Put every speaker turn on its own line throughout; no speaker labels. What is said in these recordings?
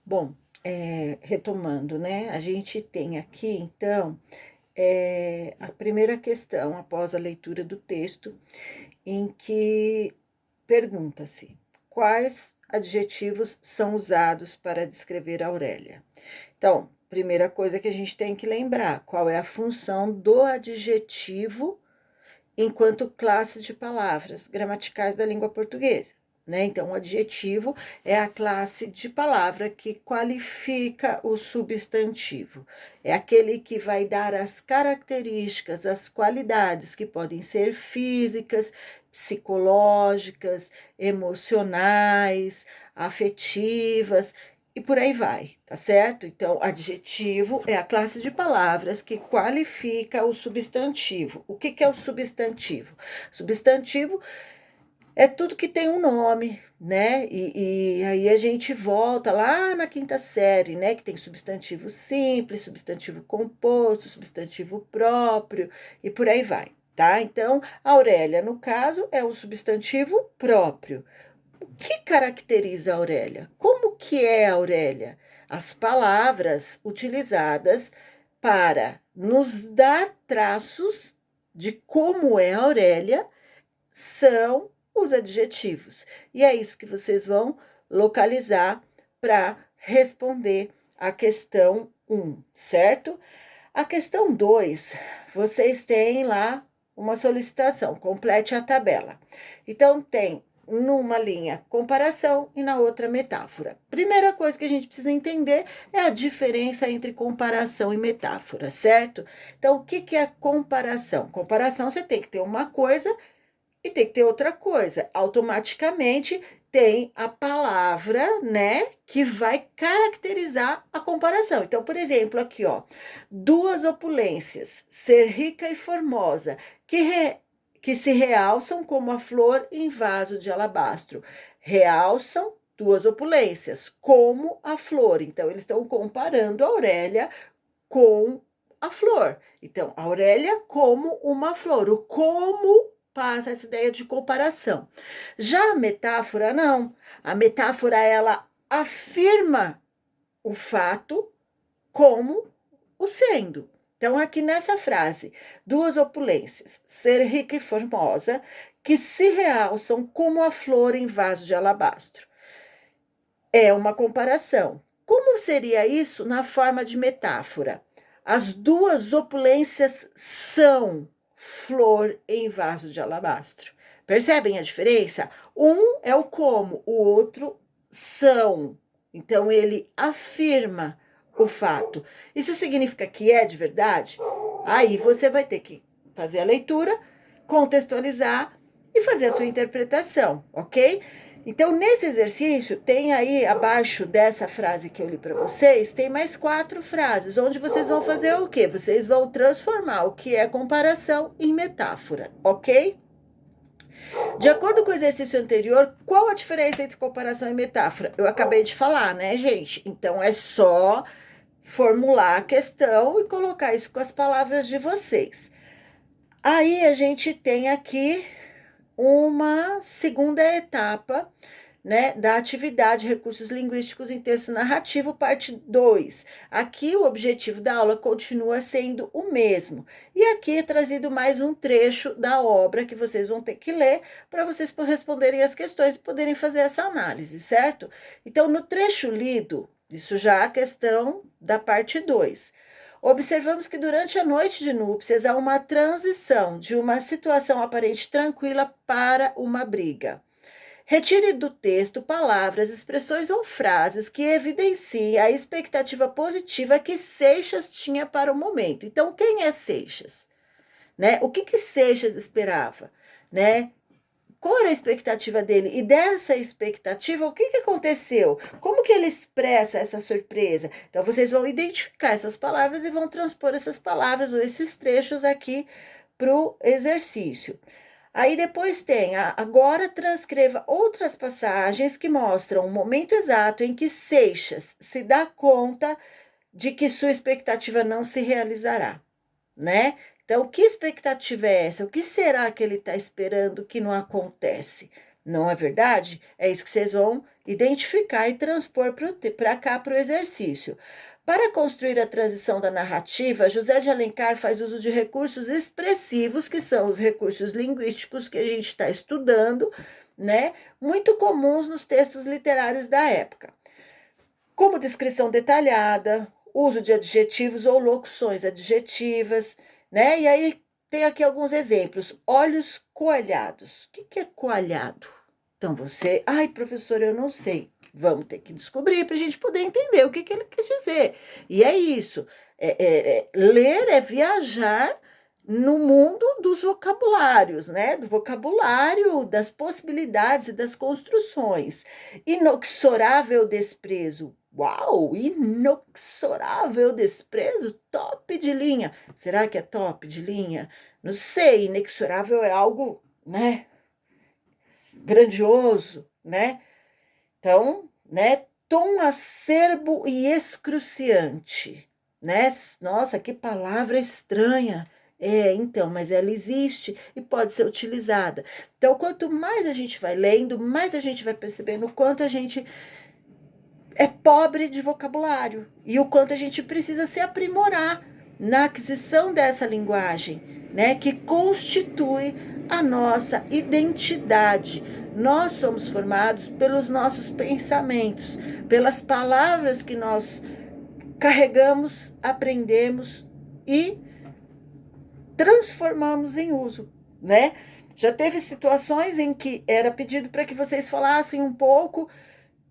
Bom, retomando, né? A gente tem aqui, então, a primeira questão, após a leitura do texto, em que pergunta-se quais adjetivos são usados para descrever Aurélia. Então, primeira coisa que a gente tem que lembrar, qual é a função do adjetivo enquanto classe de palavras gramaticais da língua portuguesa. Né? Então, o adjetivo é a classe de palavra que qualifica o substantivo. É aquele que vai dar as características, as qualidades que podem ser físicas, psicológicas, emocionais, afetivas e por aí vai, tá certo? Então, adjetivo é a classe de palavras que qualifica o substantivo. O que é o substantivo? Substantivo é tudo que tem um nome, né? E aí a gente volta lá na quinta série, né? Que tem substantivo simples, substantivo composto, substantivo próprio e por aí vai, tá? Então, Aurélia, no caso, é o substantivo próprio. O que caracteriza a Aurélia? Como que é a Aurélia? As palavras utilizadas para nos dar traços de como é a Aurélia são os adjetivos. E é isso que vocês vão localizar para responder a questão 1, certo? A questão 2, vocês têm lá uma solicitação, complete a tabela. Então, tem numa linha comparação e na outra metáfora. Primeira coisa que a gente precisa entender é a diferença entre comparação e metáfora, certo? Então, o que é comparação? Comparação, você tem que ter uma coisa e tem que ter outra coisa. Automaticamente tem a palavra, né, que vai caracterizar a comparação. Então, por exemplo, aqui, ó, duas opulências, ser rica e formosa, que se realçam como a flor em vaso de alabastro. Realçam duas opulências, como a flor. Então, eles estão comparando a Aurélia com a flor. Então, a Aurélia como uma flor. O como passa essa ideia de comparação. Já a metáfora, não. A metáfora, ela afirma o fato como o sendo. Então, aqui nessa frase, duas opulências, ser rica e formosa, que se realçam como a flor em vaso de alabastro. É uma comparação. Como seria isso na forma de metáfora? As duas opulências são flor em vaso de alabastro. Percebem a diferença? Um é o como, o outro são. Então ele afirma o fato. Isso significa que é de verdade? Aí você vai ter que fazer a leitura, contextualizar e fazer a sua interpretação, ok? Então, nesse exercício, tem aí abaixo dessa frase que eu li para vocês, tem mais 4 frases, onde vocês vão fazer o quê? Vocês vão transformar o que é comparação em metáfora, ok? De acordo com o exercício anterior, qual a diferença entre comparação e metáfora? Eu acabei de falar, né, gente? Então, é só formular a questão e colocar isso com as palavras de vocês. Aí, a gente tem aqui uma segunda etapa, né, da atividade Recursos Linguísticos em Texto Narrativo, parte 2. Aqui o objetivo da aula continua sendo o mesmo. E aqui é trazido mais um trecho da obra que vocês vão ter que ler para vocês responderem as questões e poderem fazer essa análise, certo? Então, no trecho lido, isso já é a questão da parte 2. Observamos que durante a noite de núpcias há uma transição de uma situação aparente tranquila para uma briga. Retire do texto palavras, expressões ou frases que evidenciem a expectativa positiva que Seixas tinha para o momento. Então, quem é Seixas? Né? O que Seixas esperava? Né? Qual era a expectativa dele? E dessa expectativa, o que aconteceu? Como que ele expressa essa surpresa? Então, vocês vão identificar essas palavras e vão transpor essas palavras ou esses trechos aqui para o exercício. Aí depois tem, agora transcreva outras passagens que mostram o momento exato em que Seixas se dá conta de que sua expectativa não se realizará, né? Então, que expectativa é essa? O que será que ele está esperando que não acontece? Não é verdade? É isso que vocês vão identificar e transpor para cá, para o exercício. Para construir a transição da narrativa, José de Alencar faz uso de recursos expressivos, que são os recursos linguísticos que a gente está estudando, né? Muito comuns nos textos literários da época, como descrição detalhada, uso de adjetivos ou locuções adjetivas, né? E aí tem aqui alguns exemplos. Olhos coalhados. O que é coalhado? Então você, ai, professor, eu não sei. Vamos ter que descobrir para a gente poder entender o que ele quis dizer. E é isso. Ler é viajar no mundo dos vocabulários, né? Do vocabulário, das possibilidades e das construções. Inexorável desprezo. Uau, inexorável desprezo, top de linha. Será que é top de linha? Não sei, inexorável é algo, né, grandioso, né? Então, né, tom acerbo e excruciante, né? Nossa, que palavra estranha. Então, mas ela existe e pode ser utilizada. Então, quanto mais a gente vai lendo, mais a gente vai percebendo o quanto a gente é pobre de vocabulário e o quanto a gente precisa se aprimorar na aquisição dessa linguagem, né, que constitui a nossa identidade. Nós somos formados pelos nossos pensamentos, pelas palavras que nós carregamos, aprendemos e transformamos em uso, né? Já teve situações em que era pedido para que vocês falassem um pouco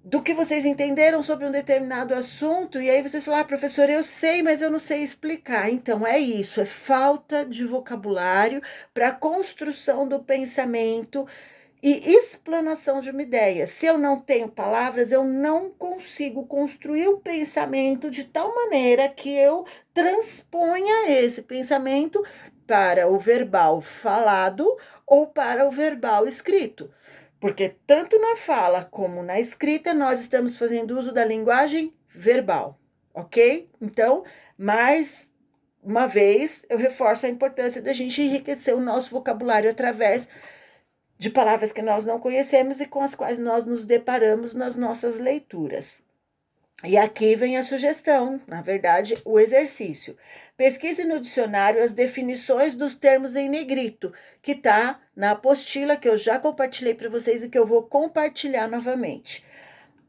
do que vocês entenderam sobre um determinado assunto, e aí vocês falaram, professor, eu sei, mas eu não sei explicar. Então, é isso, é falta de vocabulário para a construção do pensamento e explanação de uma ideia. Se eu não tenho palavras, eu não consigo construir o pensamento de tal maneira que eu transponha esse pensamento para o verbal falado ou para o verbal escrito. Porque tanto na fala como na escrita, nós estamos fazendo uso da linguagem verbal, ok? Então, mais uma vez, eu reforço a importância da gente enriquecer o nosso vocabulário através de palavras que nós não conhecemos e com as quais nós nos deparamos nas nossas leituras. E aqui vem a sugestão, na verdade, o exercício. Pesquise no dicionário as definições dos termos em negrito, que está na apostila que eu já compartilhei para vocês e que eu vou compartilhar novamente.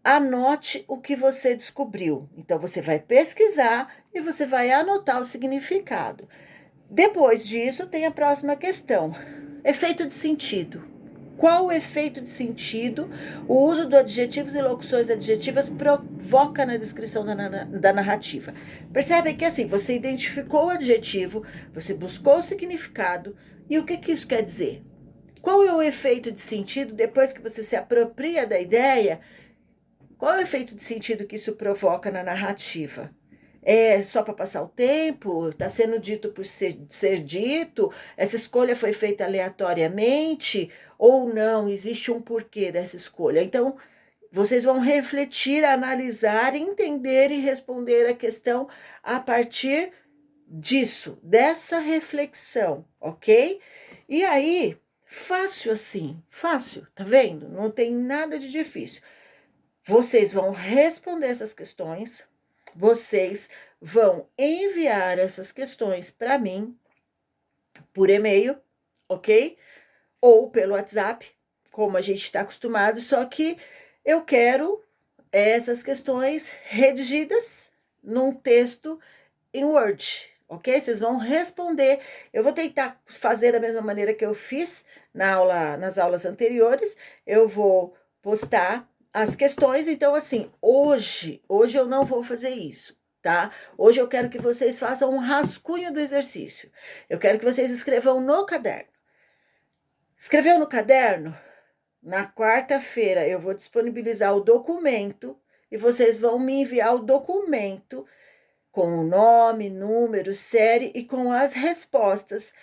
Anote o que você descobriu. Então, você vai pesquisar e você vai anotar o significado. Depois disso, tem a próxima questão: efeito de sentido. Qual o efeito de sentido o uso de adjetivos e locuções adjetivas provoca na descrição da narrativa? Percebe que assim, você identificou o adjetivo, você buscou o significado, e o que isso quer dizer? Qual é o efeito de sentido depois que você se apropria da ideia? Qual é o efeito de sentido que isso provoca na narrativa? É só para passar o tempo? Está sendo dito por ser dito? Essa escolha foi feita aleatoriamente? Ou não? Existe um porquê dessa escolha? Então, vocês vão refletir, analisar, entender e responder a questão a partir disso, dessa reflexão, ok? E aí, fácil assim, fácil, tá vendo? Não tem nada de difícil. Vocês vão responder essas questões, vocês vão enviar essas questões para mim por e-mail, ok? Ou pelo WhatsApp, como a gente está acostumado, só que eu quero essas questões redigidas num texto em Word, ok? Vocês vão responder. Eu vou tentar fazer da mesma maneira que eu fiz nas aulas anteriores. Eu vou postar as questões. Então, assim, hoje eu não vou fazer isso, tá? Hoje eu quero que vocês façam um rascunho do exercício. Eu quero que vocês escrevam no caderno. Escreveu no caderno? Na quarta-feira eu vou disponibilizar o documento e vocês vão me enviar o documento com o nome, número, série e com as respostas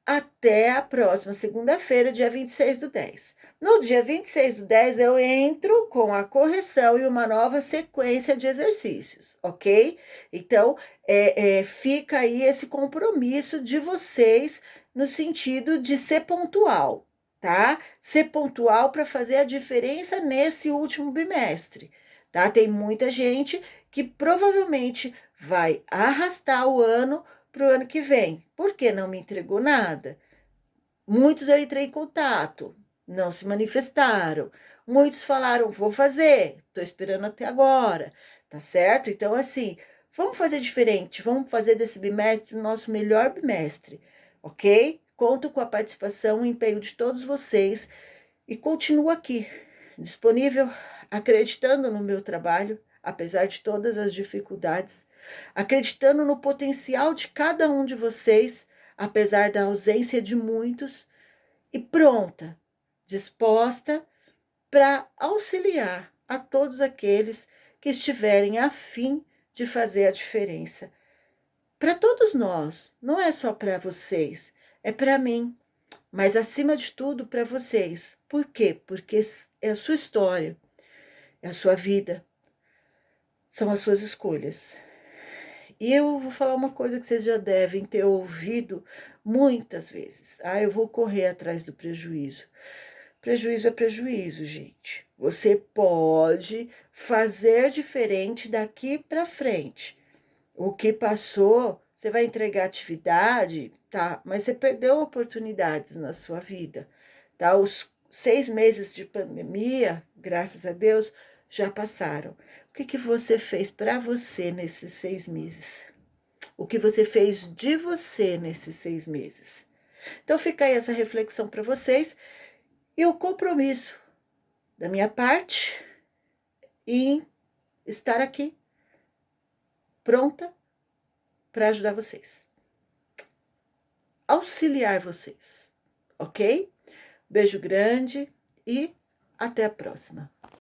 até a próxima segunda-feira, dia 26/10. No dia 26/10, eu entro com a correção e uma nova sequência de exercícios, ok? Então, fica aí esse compromisso de vocês no sentido de ser pontual, tá? Ser pontual para fazer a diferença nesse último bimestre, tá? Tem muita gente que provavelmente vai arrastar o ano para o ano que vem, porque não me entregou nada. Muitos eu entrei em contato, não se manifestaram. Muitos falaram, vou fazer, estou esperando até agora, tá certo? Então, assim, vamos fazer diferente, vamos fazer desse bimestre o nosso melhor bimestre, ok? Conto com a participação e empenho de todos vocês e continuo aqui, disponível, acreditando no meu trabalho, apesar de todas as dificuldades, acreditando no potencial de cada um de vocês, apesar da ausência de muitos, e pronta, disposta para auxiliar a todos aqueles que estiverem a fim de fazer a diferença. Para todos nós, não é só para vocês, é para mim, mas acima de tudo para vocês. Por quê? Porque é a sua história, é a sua vida, são as suas escolhas. E eu vou falar uma coisa que vocês já devem ter ouvido muitas vezes. Ah, eu vou correr atrás do prejuízo. Prejuízo é prejuízo, gente. Você pode fazer diferente daqui para frente. O que passou, você vai entregar atividade, tá? Mas você perdeu oportunidades na sua vida, tá? Os 6 meses de pandemia, graças a Deus, já passaram. O que que você fez para você nesses 6 meses? O que você fez de você nesses 6 meses? Então fica aí essa reflexão para vocês e o compromisso da minha parte em estar aqui pronta para ajudar vocês, auxiliar vocês, ok? Beijo grande e até a próxima.